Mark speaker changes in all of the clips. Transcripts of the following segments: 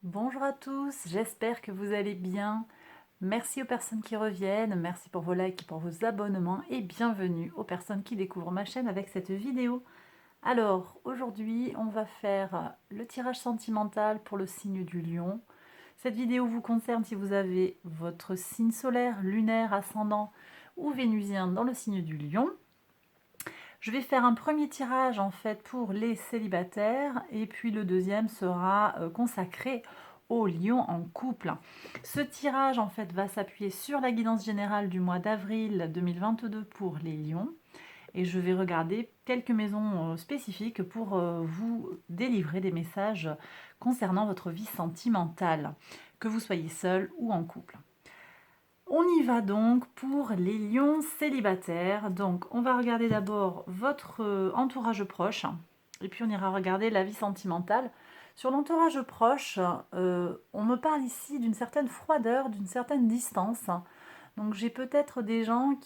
Speaker 1: Bonjour à tous, j'espère que vous allez bien. Merci aux personnes qui reviennent, merci pour vos likes et pour vos abonnements et bienvenue aux personnes qui découvrent ma chaîne avec cette vidéo. Alors, aujourd'hui, on va faire le tirage sentimental pour le signe du lion. Cette vidéo vous concerne si vous avez votre signe solaire, lunaire, ascendant ou vénusien dans le signe du lion. Je vais faire un premier tirage en fait pour les célibataires et puis le deuxième sera consacré aux lions en couple. Ce tirage en fait va s'appuyer sur la guidance générale du mois d'avril 2022 pour les lions et je vais regarder quelques maisons spécifiques pour vous délivrer des messages concernant votre vie sentimentale, que vous soyez seul ou en couple. On y va donc pour les lions célibataires. Donc, on va regarder d'abord votre entourage proche, et puis on ira regarder la vie sentimentale. Sur l'entourage proche, on me parle ici d'une certaine froideur, d'une certaine distance. Donc, j'ai peut-être des gens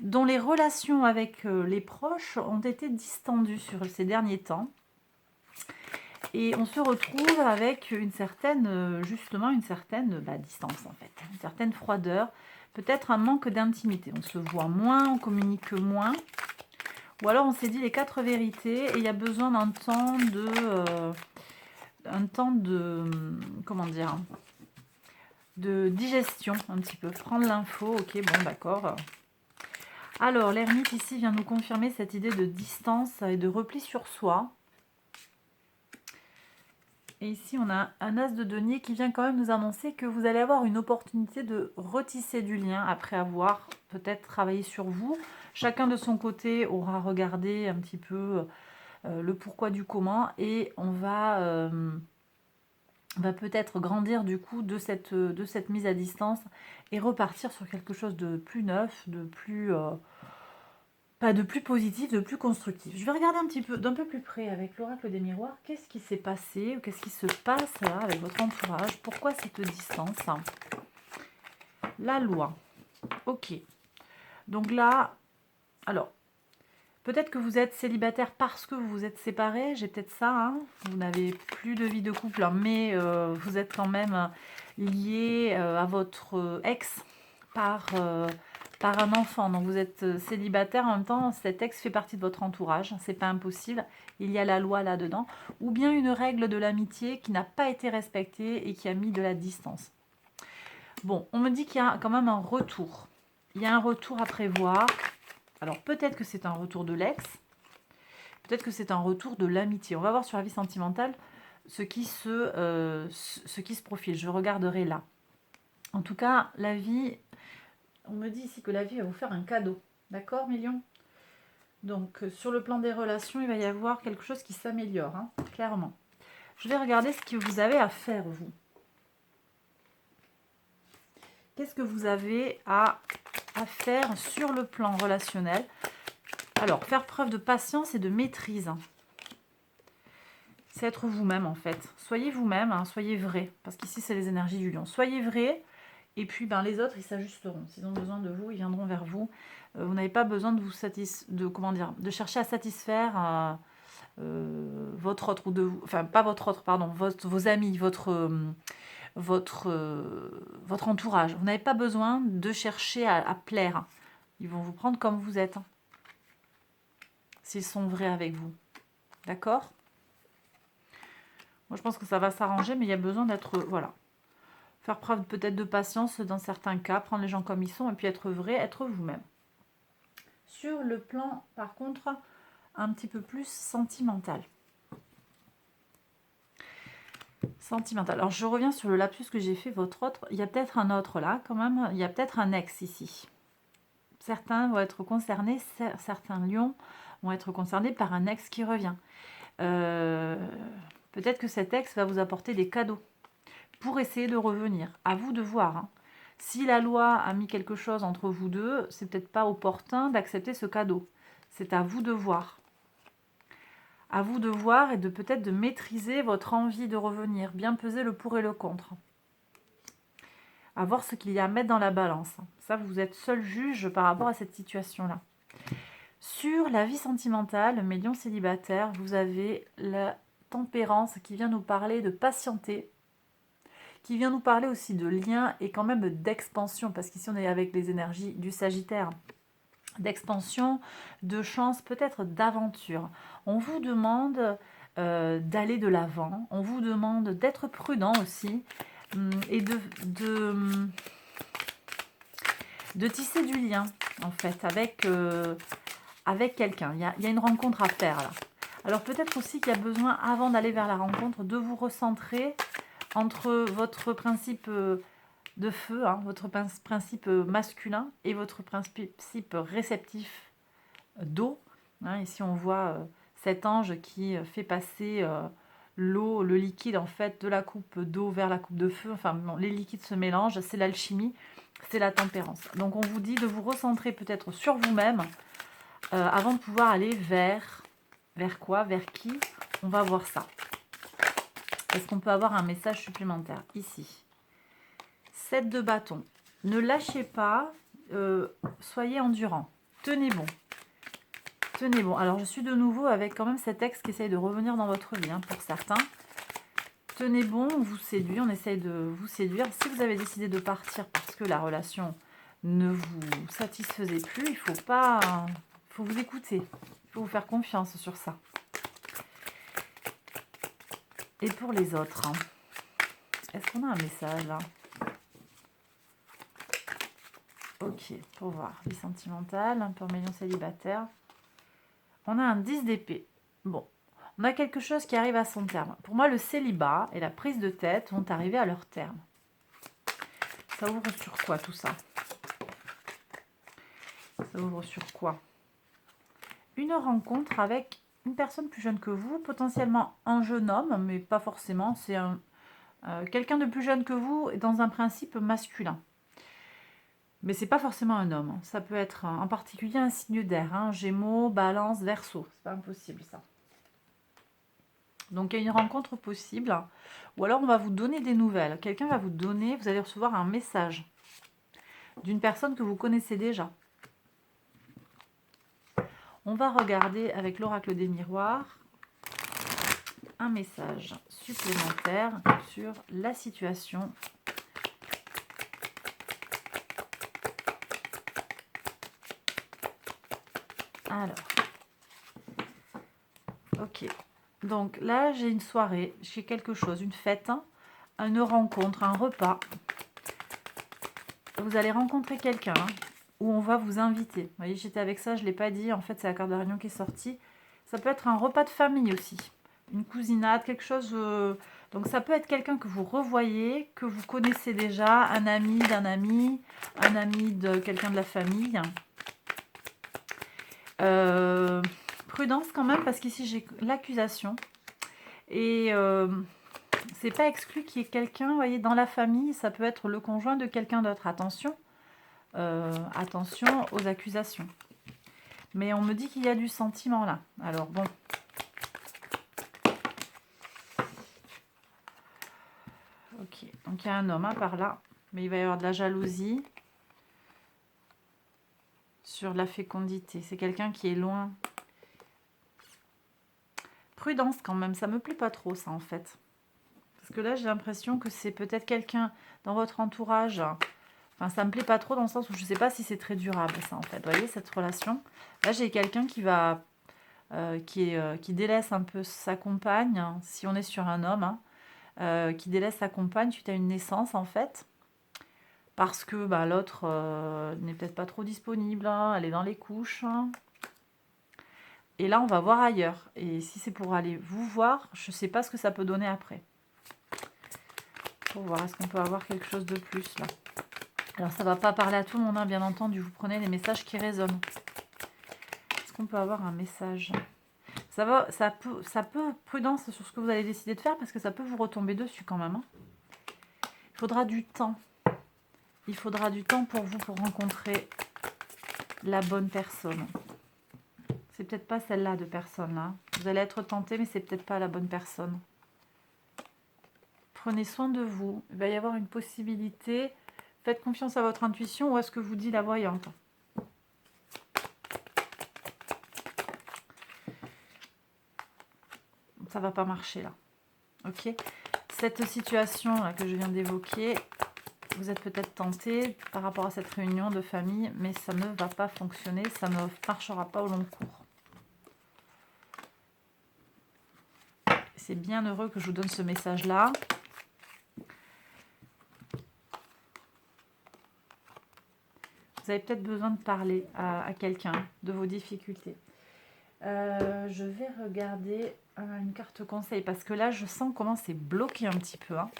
Speaker 1: dont les relations avec les proches ont été distendues sur ces derniers temps. Et on se retrouve avec une certaine, justement, une certaine distance en fait, une certaine froideur, peut-être un manque d'intimité. On se voit moins, on communique moins, ou alors on s'est dit les 4 vérités et il y a besoin un temps de, comment dire, de digestion un petit peu, prendre l'info, ok, bon d'accord. Alors l'ermite ici vient nous confirmer cette idée de distance et de repli sur soi. Et ici, on a un as de denier qui vient quand même nous annoncer que vous allez avoir une opportunité de retisser du lien après avoir peut-être travaillé sur vous. Chacun de son côté aura regardé un petit peu le pourquoi du comment et on va peut-être grandir du coup de cette mise à distance et repartir sur quelque chose de plus neuf, de plus... pas de plus positif, de plus constructif. Je vais regarder un petit peu, d'un peu plus près avec l'oracle des miroirs. Qu'est-ce qui s'est passé ou qu'est-ce qui se passe là avec votre entourage? Pourquoi cette distance? La loi. Ok. Donc là, alors, peut-être que vous êtes célibataire parce que vous vous êtes séparés. J'ai peut-être ça. Hein, vous n'avez plus de vie de couple, hein, mais vous êtes quand même lié à votre ex par un enfant. Donc vous êtes célibataire en même temps, cet ex fait partie de votre entourage, c'est pas impossible, il y a la loi là-dedans. Ou bien une règle de l'amitié qui n'a pas été respectée et qui a mis de la distance. Bon, on me dit qu'il y a quand même un retour. Il y a un retour à prévoir. Alors peut-être que c'est un retour de l'ex, peut-être que c'est un retour de l'amitié. On va voir sur la vie sentimentale ce qui se profile. Je regarderai là. En tout cas, la vie... On me dit ici que la vie va vous faire un cadeau. D'accord, Million? Donc, sur le plan des relations, il va y avoir quelque chose qui s'améliore, hein, clairement. Je vais regarder ce que vous avez à faire, vous. Qu'est-ce que vous avez à faire sur le plan relationnel? Alors, faire preuve de patience et de maîtrise. C'est être vous-même, en fait. Soyez vous-même, hein, soyez vrai. Parce qu'ici, c'est les énergies du lion. Soyez vrai. Et puis, les autres, ils s'ajusteront. S'ils ont besoin de vous, ils viendront vers vous. Vous n'avez pas besoin de de chercher à satisfaire votre autre ou pas votre autre, pardon, vos amis, votre entourage. Vous n'avez pas besoin de chercher à plaire. Ils vont vous prendre comme vous êtes, hein, s'ils sont vrais avec vous. D'accord? Moi, je pense que ça va s'arranger, mais il y a besoin d'être, voilà, faire preuve peut-être de patience dans certains cas, prendre les gens comme ils sont, et puis être vrai, être vous-même. Sur le plan, par contre, un petit peu plus sentimental. Sentimental. Alors, je reviens sur le lapsus que j'ai fait, votre autre. Il y a peut-être un autre là, quand même. Il y a peut-être un ex ici. Certains vont être concernés, certains lions vont être concernés par un ex qui revient. Peut-être que cet ex va vous apporter des cadeaux pour essayer de revenir. À vous de voir. Hein. Si la loi a mis quelque chose entre vous deux, c'est peut-être pas opportun d'accepter ce cadeau. C'est à vous de voir. À vous de voir et de peut-être de maîtriser votre envie de revenir, bien peser le pour et le contre. À voir ce qu'il y a à mettre dans la balance. Ça, vous êtes seul juge par rapport à cette situation-là. Sur la vie sentimentale, mes lions célibataires, vous avez la tempérance qui vient nous parler de patienter, qui vient nous parler aussi de lien et quand même d'expansion, parce qu'ici on est avec les énergies du Sagittaire, d'expansion, de chance, peut-être d'aventure. On vous demande d'aller de l'avant, on vous demande d'être prudent aussi, et de tisser du lien, en fait, avec quelqu'un. Il y a une rencontre à faire, là. Alors, peut-être aussi qu'il y a besoin, avant d'aller vers la rencontre, de vous recentrer entre votre principe de feu, hein, votre principe masculin et votre principe réceptif d'eau. Hein, ici, on voit cet ange qui fait passer l'eau, le liquide, en fait, de la coupe d'eau vers la coupe de feu. Enfin, bon, les liquides se mélangent, c'est l'alchimie, c'est la tempérance. Donc, on vous dit de vous recentrer peut-être sur vous-même avant de pouvoir aller vers quoi, vers qui. On va voir ça. Est-ce qu'on peut avoir un message supplémentaire ici? 7 de bâton. Ne lâchez pas, soyez endurant. Tenez bon. Tenez bon. Alors, je suis de nouveau avec quand même cet ex qui essaye de revenir dans votre vie, hein, pour certains. Tenez bon, on vous séduit, on essaye de vous séduire. Si vous avez décidé de partir parce que la relation ne vous satisfaisait plus, il faut vous écouter. Il faut vous faire confiance sur ça. Et pour les autres, hein, est-ce qu'on a un message là? Ok, pour voir. Vie sentimentale, un peu million célibataire. On a un 10 d'épée. Bon, on a quelque chose qui arrive à son terme. Pour moi, le célibat et la prise de tête vont arriver à leur terme. Ça ouvre sur quoi tout ça? Ça ouvre sur quoi? Une rencontre avec une personne plus jeune que vous, potentiellement un jeune homme, mais pas forcément. C'est quelqu'un de plus jeune que vous et dans un principe masculin. Mais c'est pas forcément un homme. Ça peut être en particulier un signe d'air. Hein, Gémeaux, Balance, Verseau. C'est pas impossible ça. Donc il y a une rencontre possible. Ou alors on va vous donner des nouvelles. Quelqu'un va vous donner, vous allez recevoir un message d'une personne que vous connaissez déjà. On va regarder avec l'oracle des miroirs un message supplémentaire sur la situation. Alors, ok. Donc là, j'ai une soirée, j'ai quelque chose, une fête, une rencontre, un repas. Vous allez rencontrer quelqu'un où on va vous inviter. Vous voyez, j'étais avec ça, je ne l'ai pas dit. En fait, c'est la carte de réunion qui est sortie. Ça peut être un repas de famille aussi. Une cousinade, quelque chose... Donc ça peut être quelqu'un que vous revoyez, que vous connaissez déjà, un ami d'un ami, un ami de quelqu'un de la famille. Prudence quand même, parce qu'ici j'ai l'accusation. Et c'est pas exclu qu'il y ait quelqu'un, vous voyez, dans la famille, ça peut être le conjoint de quelqu'un d'autre. Attention, attention aux accusations. Mais on me dit qu'il y a du sentiment là. Alors bon. Ok, donc il y a un homme par là, mais il va y avoir de la jalousie sur la fécondité. C'est quelqu'un qui est loin. Prudence quand même, ça me plaît pas trop ça en fait. Parce que là j'ai l'impression que c'est peut-être quelqu'un dans votre entourage. Enfin ça me plaît pas trop dans le sens où je sais pas si c'est très durable ça en fait. Vous voyez cette relation. Là j'ai quelqu'un qui va... qui délaisse un peu sa compagne, hein, si on est sur un homme, hein, qui délaisse sa compagne suite à une naissance en fait. Parce que bah, l'autre n'est peut-être pas trop disponible, hein, elle est dans les couches. Hein. Et là, on va voir ailleurs. Et si c'est pour aller vous voir, je ne sais pas ce que ça peut donner après. Pour voir, est-ce qu'on peut avoir quelque chose de plus là? Alors, ça ne va pas parler à tout le monde, hein, bien entendu. Vous prenez les messages qui résonnent. Est-ce qu'on peut avoir un message? Ça peut, prudence sur ce que vous allez décider de faire, parce que ça peut vous retomber dessus quand même. Hein. Il faudra du temps. Il faudra du temps pour vous, pour rencontrer la bonne personne. C'est peut-être pas celle-là de personne là. Vous allez être tenté, mais c'est peut-être pas la bonne personne. Prenez soin de vous. Il va y avoir une possibilité. Faites confiance à votre intuition, ou à ce que vous dit la voyante. ça va pas marcher là. Ok, cette situation là que je viens d'évoquer, vous êtes peut-être tenté par rapport à cette réunion de famille, mais ça ne va pas fonctionner, ça ne marchera pas au long cours. C'est bien heureux que je vous donne ce message-là. Vous avez peut-être besoin de parler à quelqu'un de vos difficultés. Je vais regarder une carte conseil parce que là, je sens comment c'est bloqué un petit peu. Hein.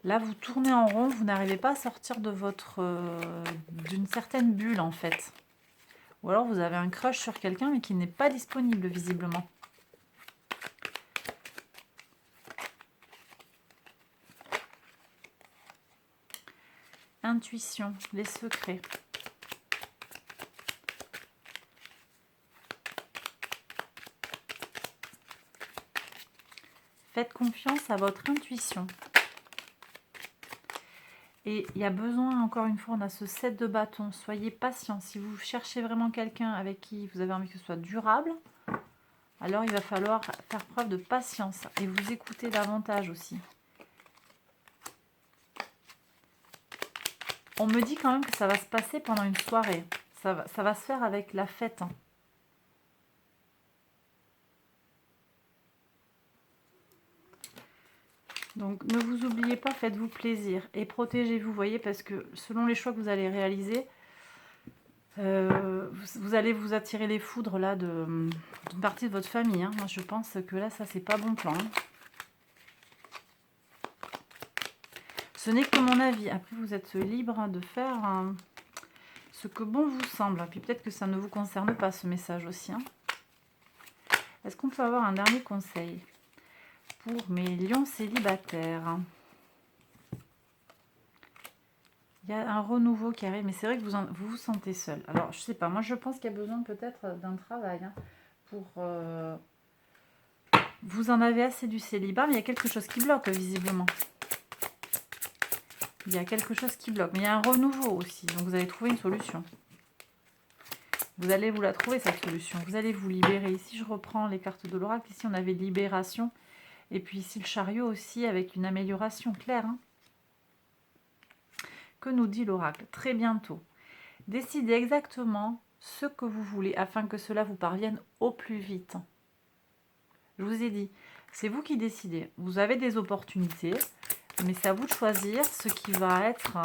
Speaker 1: Là, vous tournez en rond, vous n'arrivez pas à sortir de d'une certaine bulle en fait. Ou alors vous avez un crush sur quelqu'un mais qui n'est pas disponible visiblement. Intuition, les secrets. Faites confiance à votre intuition. Et il y a besoin, encore une fois, on a ce 7 de bâton. Soyez patient. Si vous cherchez vraiment quelqu'un avec qui vous avez envie que ce soit durable, alors il va falloir faire preuve de patience et vous écouter davantage aussi. On me dit quand même que ça va se passer pendant une soirée. Ça va se faire avec la fête. Hein. Donc ne vous oubliez pas, faites-vous plaisir et protégez-vous, voyez, parce que selon les choix que vous allez réaliser, vous allez vous attirer les foudres là d'une partie de votre famille. Hein. Moi je pense que là, ça c'est pas bon plan. Hein. Ce n'est que mon avis. Après, vous êtes libre de faire ce que bon vous semble. Puis peut-être que ça ne vous concerne pas, ce message aussi. Hein. Est-ce qu'on peut avoir un dernier conseil pour mes lions célibataires? Il y a un renouveau qui arrive, mais c'est vrai que vous vous sentez seul. Alors, je sais pas, moi je pense qu'il y a besoin peut-être d'un travail hein, pour... Vous en avez assez du célibat, mais il y a quelque chose qui bloque, visiblement. Il y a quelque chose qui bloque. Mais il y a un renouveau aussi. Donc, vous allez trouver une solution. Vous allez vous la trouver, cette solution. Vous allez vous libérer. Ici, je reprends les cartes de l'oracle. Ici, on avait libération. Et puis ici, le chariot aussi, avec une amélioration claire. Hein. Que nous dit l'oracle? Très bientôt. Décidez exactement ce que vous voulez afin que cela vous parvienne au plus vite. Je vous ai dit, c'est vous qui décidez. Vous avez des opportunités. Mais c'est à vous de choisir ce qui va être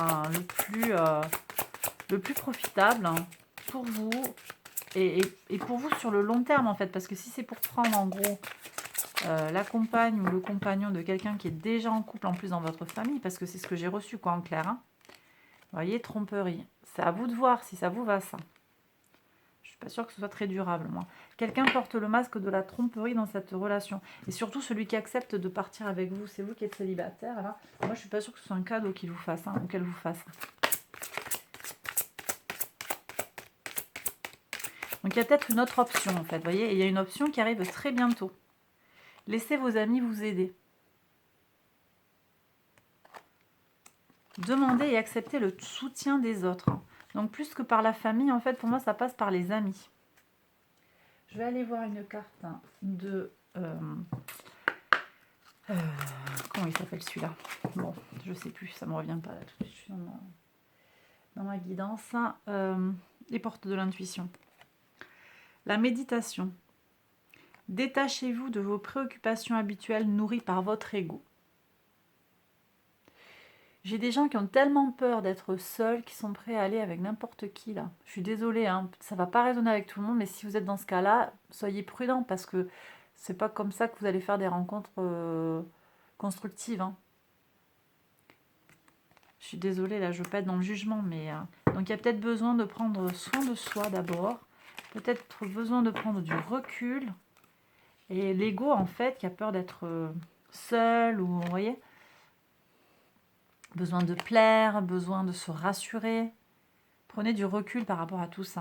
Speaker 1: le plus profitable hein, pour vous et pour vous sur le long terme en fait. Parce que si c'est pour prendre en gros la compagne ou le compagnon de quelqu'un qui est déjà en couple en plus dans votre famille, parce que c'est ce que j'ai reçu quoi en clair. Hein, vous voyez, tromperie. C'est à vous de voir si ça vous va ça. Je suis pas sûre que ce soit très durable moi. Quelqu'un porte le masque de la tromperie dans cette relation. Et surtout celui qui accepte de partir avec vous. C'est vous qui êtes célibataire. Là. Moi, je suis pas sûre que ce soit un cadeau qu'il vous fasse. Hein, ou qu'elle vous fasse. Donc, il y a peut-être une autre option, en fait. Vous voyez, il y a une option qui arrive très bientôt. Laissez vos amis vous aider. Demandez et acceptez le soutien des autres. Donc, plus que par la famille, en fait, pour moi, ça passe par les amis. Je vais aller voir une carte de... comment il s'appelle celui-là? Bon, je sais plus, ça me revient pas là tout de suite. Je suis dans ma guidance. Les portes de l'intuition. La méditation. Détachez-vous de vos préoccupations habituelles nourries par votre ego. J'ai des gens qui ont tellement peur d'être seuls qu'ils sont prêts à aller avec n'importe qui là. Je suis désolée, hein, ça va pas résonner avec tout le monde, mais si vous êtes dans ce cas-là, soyez prudents parce que c'est pas comme ça que vous allez faire des rencontres constructives. Hein. Je suis désolée, là, je ne veux pas être dans le jugement, mais... donc, il y a peut-être besoin de prendre soin de soi d'abord. Peut-être besoin de prendre du recul. Et l'ego, en fait, qui a peur d'être seul ou, vous voyez, besoin de plaire, besoin de se rassurer. Prenez du recul par rapport à tout ça.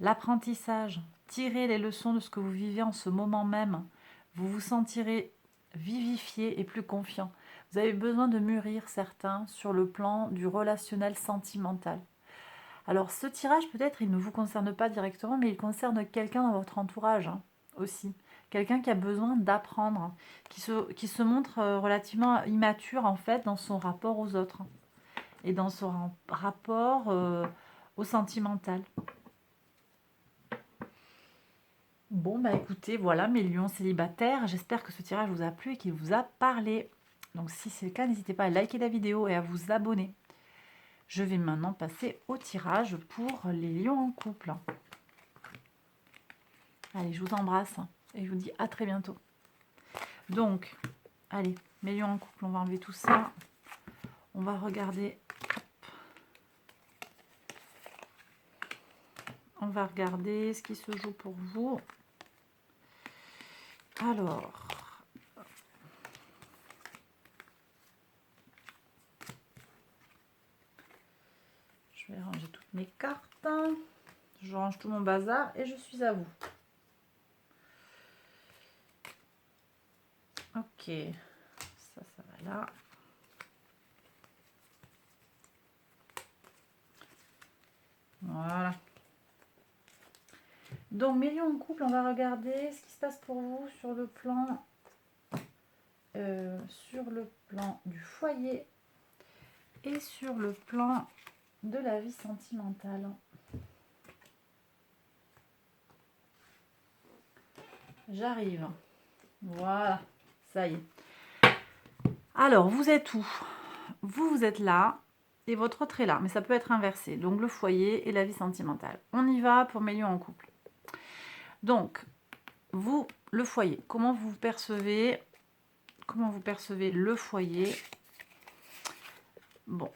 Speaker 1: L'apprentissage. Tirez les leçons de ce que vous vivez en ce moment même. Vous vous sentirez vivifié et plus confiant. Vous avez besoin de mûrir certains sur le plan du relationnel sentimental. Alors ce tirage peut-être il ne vous concerne pas directement mais il concerne quelqu'un dans votre entourage hein, aussi. quelqu'un qui a besoin d'apprendre, qui se montre relativement immature en fait dans son rapport aux autres et dans son rapport au sentimental. Bon, bah écoutez, voilà mes lions célibataires. J'espère que ce tirage vous a plu et qu'il vous a parlé. Donc si c'est le cas, n'hésitez pas à liker la vidéo et à vous abonner. Je vais maintenant passer au tirage pour les lions en couple. Allez, je vous embrasse et je vous dis à très bientôt. Donc, allez, mes lions en couple, on va enlever tout ça. On va regarder. On va regarder ce qui se joue pour vous. Alors, je vais ranger toutes mes cartes. Je range tout mon bazar et je suis à vous. Ok, ça va là. Voilà. Donc, mes lions en couple, on va regarder ce qui se passe pour vous sur le plan, du foyer et sur le plan de la vie sentimentale. J'arrive. Voilà, ça y est. Alors, vous êtes où? Vous êtes là et votre autre est là, mais ça peut être inversé. Donc, le foyer et la vie sentimentale. On y va pour mes lions en couple. Donc, vous, le foyer, comment vous percevez le foyer? Bon,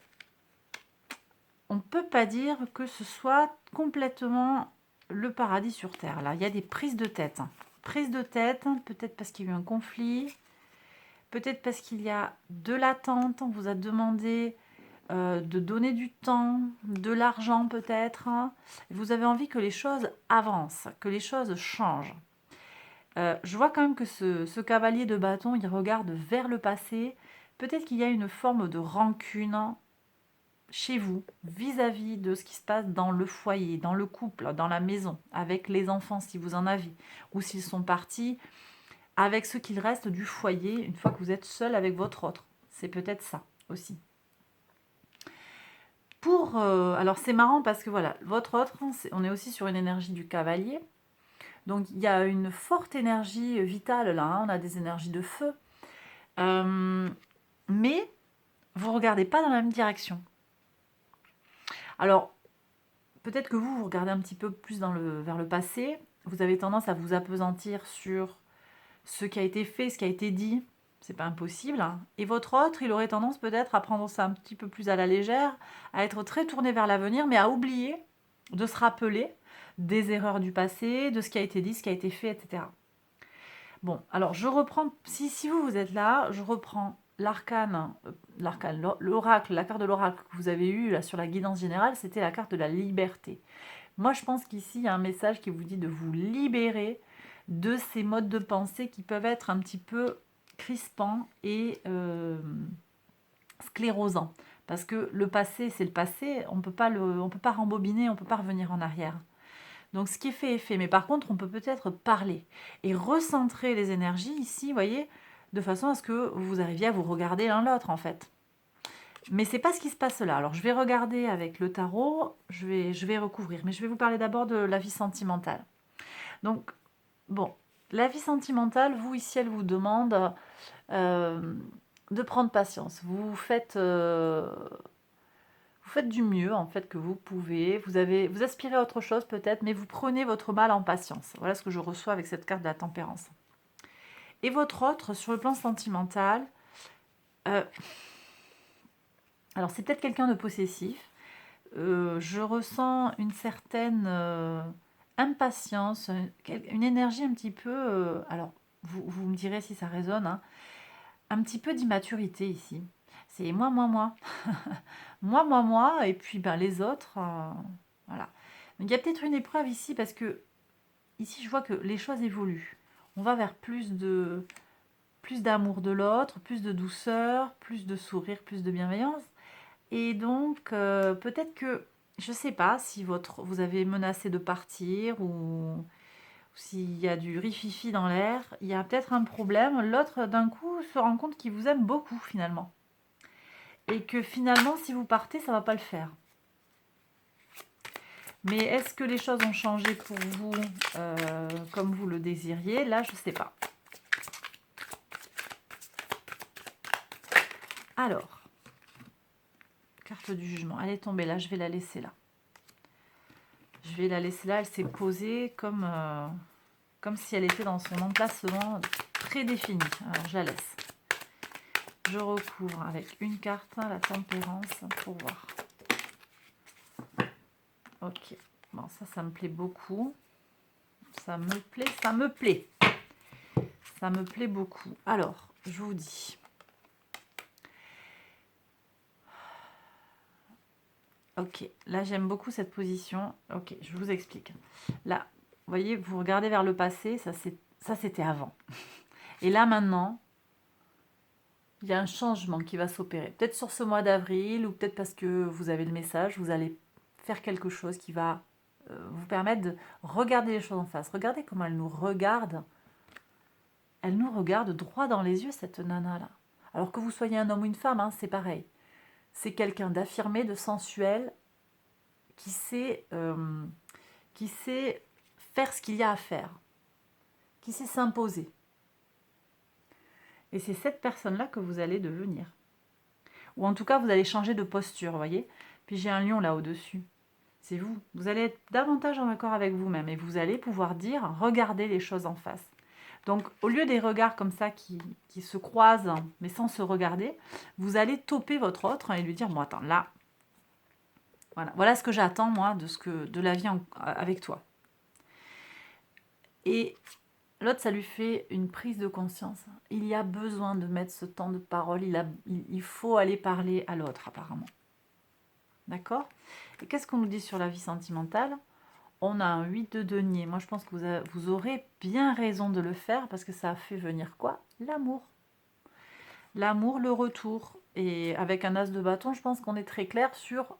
Speaker 1: on ne peut pas dire que ce soit complètement le paradis sur Terre. Là, il y a des prises de tête. Prises de tête, peut-être parce qu'il y a eu un conflit, peut-être parce qu'il y a de l'attente, on vous a demandé de donner du temps, de l'argent peut-être. Vous avez envie que les choses avancent, que les choses changent. Je vois quand même que ce cavalier de bâton, il regarde vers le passé. Peut-être qu'il y a une forme de rancune chez vous vis-à-vis de ce qui se passe dans le foyer, dans le couple, dans la maison, avec les enfants si vous en avez, ou s'ils sont partis, avec ce qu'il reste du foyer une fois que vous êtes seul avec votre autre. C'est peut-être ça aussi. Alors c'est marrant parce que voilà, votre autre, on est aussi sur une énergie du cavalier. Donc il y a une forte énergie vitale là, hein, on a des énergies de feu. Mais vous ne regardez pas dans la même direction. Alors, peut-être que vous regardez un petit peu plus vers le passé. Vous avez tendance à vous appesantir sur ce qui a été fait, ce qui a été dit. C'est pas impossible. Hein. Et votre autre, il aurait tendance peut-être à prendre ça un petit peu plus à la légère, à être très tourné vers l'avenir, mais à oublier de se rappeler des erreurs du passé, de ce qui a été dit, ce qui a été fait, etc. Bon, alors je reprends, si vous êtes là, je reprends l'arcane, l'oracle, la carte de l'oracle que vous avez eue là, sur la guidance générale, c'était la carte de la liberté. Moi, je pense qu'ici, il y a un message qui vous dit de vous libérer de ces modes de pensée qui peuvent être un petit peu crispants et sclérosants. Parce que le passé, c'est le passé, on peut pas rembobiner, on ne peut pas revenir en arrière. Donc ce qui est fait est fait, mais par contre on peut peut-être parler et recentrer les énergies ici, vous voyez, de façon à ce que vous arriviez à vous regarder l'un l'autre en fait. Mais c'est pas ce qui se passe là. Alors je vais regarder avec le tarot, je vais recouvrir, mais je vais vous parler d'abord de la vie sentimentale. Donc bon, la vie sentimentale, vous ici elle vous demande de prendre patience. Vous faites du mieux en fait que vous pouvez. Vous aspirez à autre chose peut-être, mais vous prenez votre mal en patience. Voilà ce que je reçois avec cette carte de la tempérance. Et votre autre, sur le plan sentimental, alors c'est peut-être quelqu'un de possessif. Je ressens une certaine impatience, une énergie un petit peu... alors, vous me direz si ça résonne, hein, un petit peu d'immaturité ici. C'est moi, moi, et puis ben, les autres, voilà. Donc il y a peut-être une épreuve ici, parce que ici je vois que les choses évoluent. On va vers plus d'amour de l'autre, plus de douceur, plus de sourire, plus de bienveillance. Et donc peut-être que, je ne sais pas si vous avez menacé de partir, ou s'il y a du rififi dans l'air, il y a peut-être un problème. L'autre, d'un coup, se rend compte qu'il vous aime beaucoup, finalement. Et que finalement, si vous partez, ça ne va pas le faire. Mais est-ce que les choses ont changé pour vous comme vous le désiriez? Là, je ne sais pas. Alors, carte du jugement. Elle est tombée là, je vais la laisser là. Je vais la laisser là, elle s'est posée comme si elle était dans son emplacement prédéfini. Alors, je la laisse. Je recouvre avec une carte, la tempérance, pour voir. Ok. Bon, ça me plaît beaucoup. Ça me plaît, ça me plaît. Ça me plaît beaucoup. Alors, je vous dis. Ok, là j'aime beaucoup cette position. Ok, je vous explique. Là, vous voyez, vous regardez vers le passé, ça c'était avant. Et là maintenant, il y a un changement qui va s'opérer. Peut-être sur ce mois d'avril, ou peut-être parce que vous avez le message, vous allez faire quelque chose qui va vous permettre de regarder les choses en face. Regardez comment elle nous regarde. Elle nous regarde droit dans les yeux, cette nana-là. Alors que vous soyez un homme ou une femme, hein, c'est pareil. C'est quelqu'un d'affirmé, de sensuel, qui sait faire ce qu'il y a à faire, qui sait s'imposer. Et c'est cette personne-là que vous allez devenir. Ou en tout cas, vous allez changer de posture, vous voyez. Puis j'ai un lion là au-dessus. C'est vous. Vous allez être davantage en accord avec vous-même et vous allez pouvoir dire, regardez les choses en face. Donc, au lieu des regards comme ça qui se croisent, mais sans se regarder, vous allez toper votre autre et lui dire, bon, attends, là, voilà ce que j'attends, moi, de la vie avec toi. Et l'autre, ça lui fait une prise de conscience. Il y a besoin de mettre ce temps de parole. Il faut aller parler à l'autre, apparemment. D'accord? Et qu'est-ce qu'on nous dit sur la vie sentimentale? On a un 8 de denier. Moi, je pense que vous aurez bien raison de le faire parce que ça a fait venir quoi? L'amour. L'amour, le retour. Et avec un as de bâton, je pense qu'on est très clair sur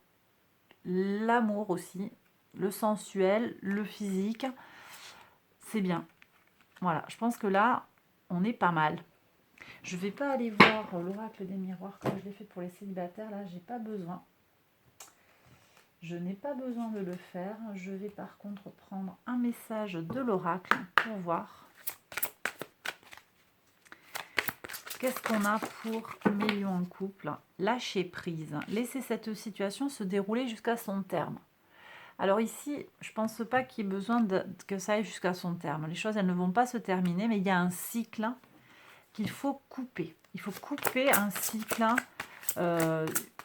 Speaker 1: l'amour aussi. Le sensuel, le physique. C'est bien. Voilà, je pense que là, on est pas mal. Je ne vais pas aller voir l'oracle des miroirs comme je l'ai fait pour les célibataires. Là, j'ai pas besoin. Je n'ai pas besoin de le faire. Je vais par contre prendre un message de l'oracle pour voir. Qu'est-ce qu'on a pour mes lions en couple? Lâcher prise. Laisser cette situation se dérouler jusqu'à son terme. Alors ici, je ne pense pas qu'il y ait besoin que ça aille jusqu'à son terme. Les choses, elles ne vont pas se terminer, mais il y a un cycle qu'il faut couper. Il faut couper un cycle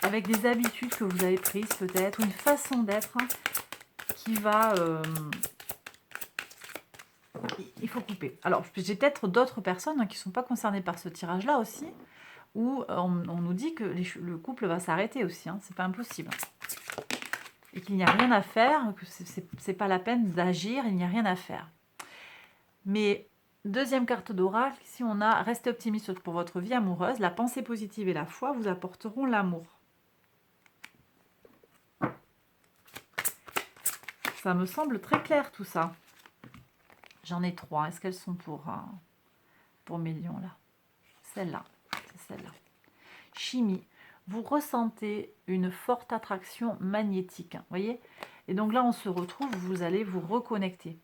Speaker 1: avec des habitudes que vous avez prises peut-être, ou une façon d'être qui va... il faut couper. Alors, j'ai peut-être d'autres personnes qui ne sont pas concernées par ce tirage-là aussi, où on nous dit que le couple va s'arrêter aussi. C'est pas impossible. Et qu'il n'y a rien à faire, que c'est pas la peine d'agir, il n'y a rien à faire. Mais deuxième carte d'oracle, ici on a restez optimiste pour votre vie amoureuse, la pensée positive et la foi vous apporteront l'amour. Ça me semble très clair tout ça. J'en ai 3. Est-ce qu'elles sont pour mes lions là? Celle-là, c'est celle-là. Chimie. Vous ressentez une forte attraction magnétique. Voyez? Et donc là, on se retrouve, vous allez vous reconnecter.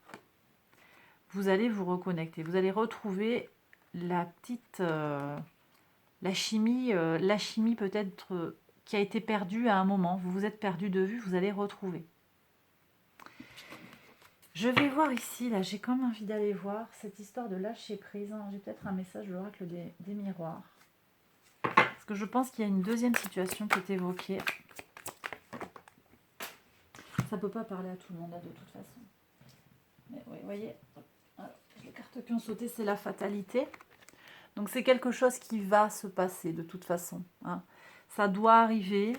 Speaker 1: Vous allez vous reconnecter. Vous allez retrouver la petite... la chimie peut-être qui a été perdue à un moment. Vous vous êtes perdu de vue, vous allez retrouver. Je vais voir ici, là, j'ai quand même envie d'aller voir cette histoire de lâcher prise. J'ai peut-être un message de l'oracle des miroirs. Parce que je pense qu'il y a une deuxième situation qui est évoquée. Ça ne peut pas parler à tout le monde, là, de toute façon. Mais oui, vous voyez, alors, les cartes qui ont sauté, c'est la fatalité. Donc, c'est quelque chose qui va se passer, de toute façon. Ça doit arriver.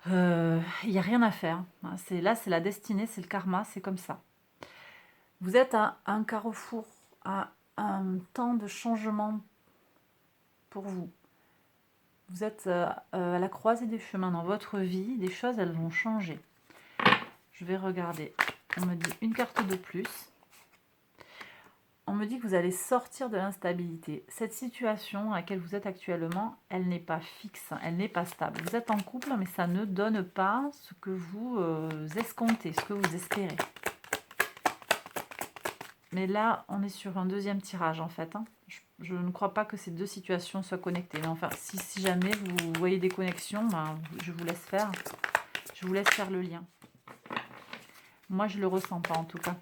Speaker 1: Il n'y a rien à faire. Là, c'est la destinée, c'est le karma, c'est comme ça. Vous êtes à un carrefour, à un temps de changement pour vous. Vous êtes à la croisée des chemins dans votre vie. Des choses, elles vont changer. Je vais regarder. On me dit une carte de plus. on me dit que vous allez sortir de l'instabilité. Cette situation à laquelle vous êtes actuellement, elle n'est pas fixe, elle n'est pas stable. Vous êtes en couple, mais ça ne donne pas ce que vous escomptez, ce que vous espérez. Mais là, on est sur un deuxième tirage, en fait. Hein. Je ne crois pas que ces deux situations soient connectées. Mais enfin, si jamais vous voyez des connexions, ben, je vous laisse faire. Je vous laisse faire le lien. Moi, je ne le ressens pas, en tout cas.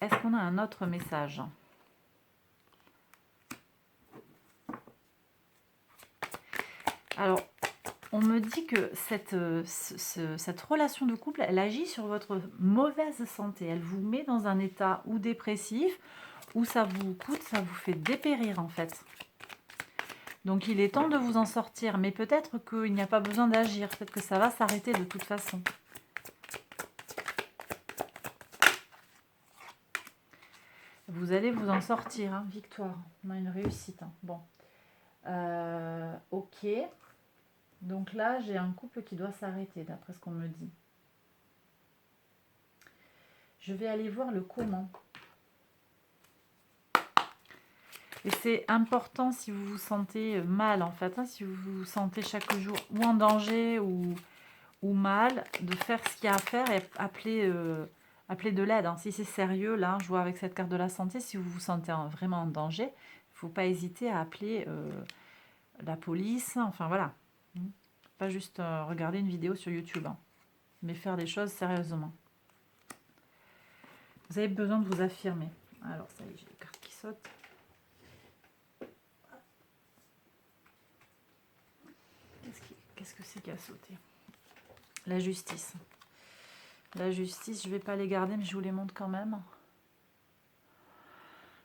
Speaker 1: Est-ce qu'on a un autre message? Alors, on me dit que cette relation de couple, elle agit sur votre mauvaise santé. Elle vous met dans un état ou dépressif, ou ça vous coûte, ça vous fait dépérir en fait. Donc il est temps de vous en sortir, mais peut-être qu'il n'y a pas besoin d'agir. Peut-être que ça va s'arrêter de toute façon. Vous allez vous en sortir, hein, victoire. On a une réussite. Hein. Bon. Ok. Donc là, j'ai un couple qui doit s'arrêter, d'après ce qu'on me dit. Je vais aller voir le comment. Et c'est important si vous vous sentez mal, en fait, hein, si vous vous sentez chaque jour ou en danger ou mal, de faire ce qu'il y a à faire et appeler de l'aide. Hein. Si c'est sérieux, là, je vois avec cette carte de la santé, si vous vous sentez vraiment en danger, il ne faut pas hésiter à appeler la police, enfin voilà. Pas juste regarder une vidéo sur YouTube, hein, mais faire des choses sérieusement. Vous avez besoin de vous affirmer. Alors, ça y est, j'ai les cartes qui sautent. Qu'est-ce que c'est qui a sauté? La justice. La justice, je ne vais pas les garder, mais je vous les montre quand même.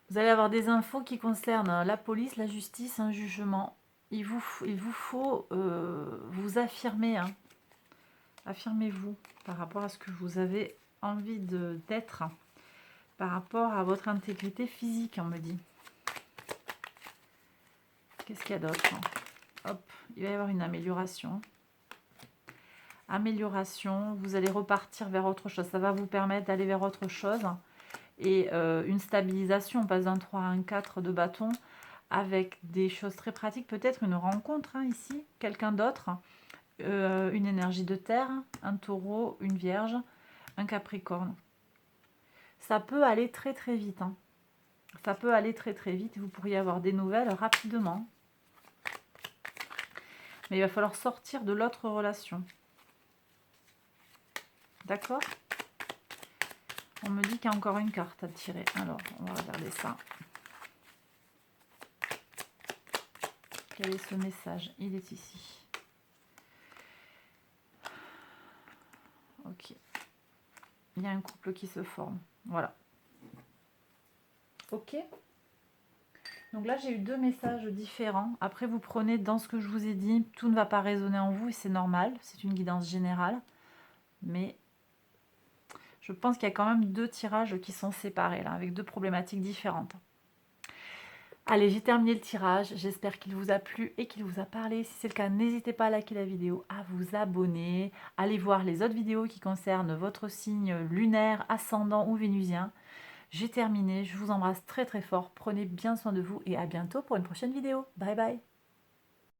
Speaker 1: Vous allez avoir des infos qui concernent la police, la justice, un jugement. Il vous faut vous affirmer. Hein. Affirmez-vous par rapport à ce que vous avez envie d'être, par rapport à votre intégrité physique, on me dit. Qu'est-ce qu'il y a d'autre? Hop, il va y avoir une amélioration. Amélioration, vous allez repartir vers autre chose. Ça va vous permettre d'aller vers autre chose. Et une stabilisation, on passe d'un 3 à un 4 de bâton avec des choses très pratiques. Peut-être une rencontre hein, ici, quelqu'un d'autre. Une énergie de terre, un taureau, une vierge, un capricorne. Ça peut aller très très vite. Hein. Ça peut aller très très vite. Vous pourriez avoir des nouvelles rapidement. Mais il va falloir sortir de l'autre relation. D'accord? On me dit qu'il y a encore une carte à tirer. Alors, on va regarder ça. Quel est ce message? Il est ici. Ok. Il y a un couple qui se forme. Voilà. Ok. Donc là, j'ai eu deux messages différents. Après, vous prenez dans ce que je vous ai dit. Tout ne va pas résonner en vous et c'est normal. C'est une guidance générale. Mais je pense qu'il y a quand même deux tirages qui sont séparés, là, avec deux problématiques différentes. Allez, j'ai terminé le tirage. J'espère qu'il vous a plu et qu'il vous a parlé. Si c'est le cas, n'hésitez pas à liker la vidéo, à vous abonner. Allez voir les autres vidéos qui concernent votre signe lunaire, ascendant ou vénusien. J'ai terminé. Je vous embrasse très très fort. Prenez bien soin de vous et à bientôt pour une prochaine vidéo. Bye bye.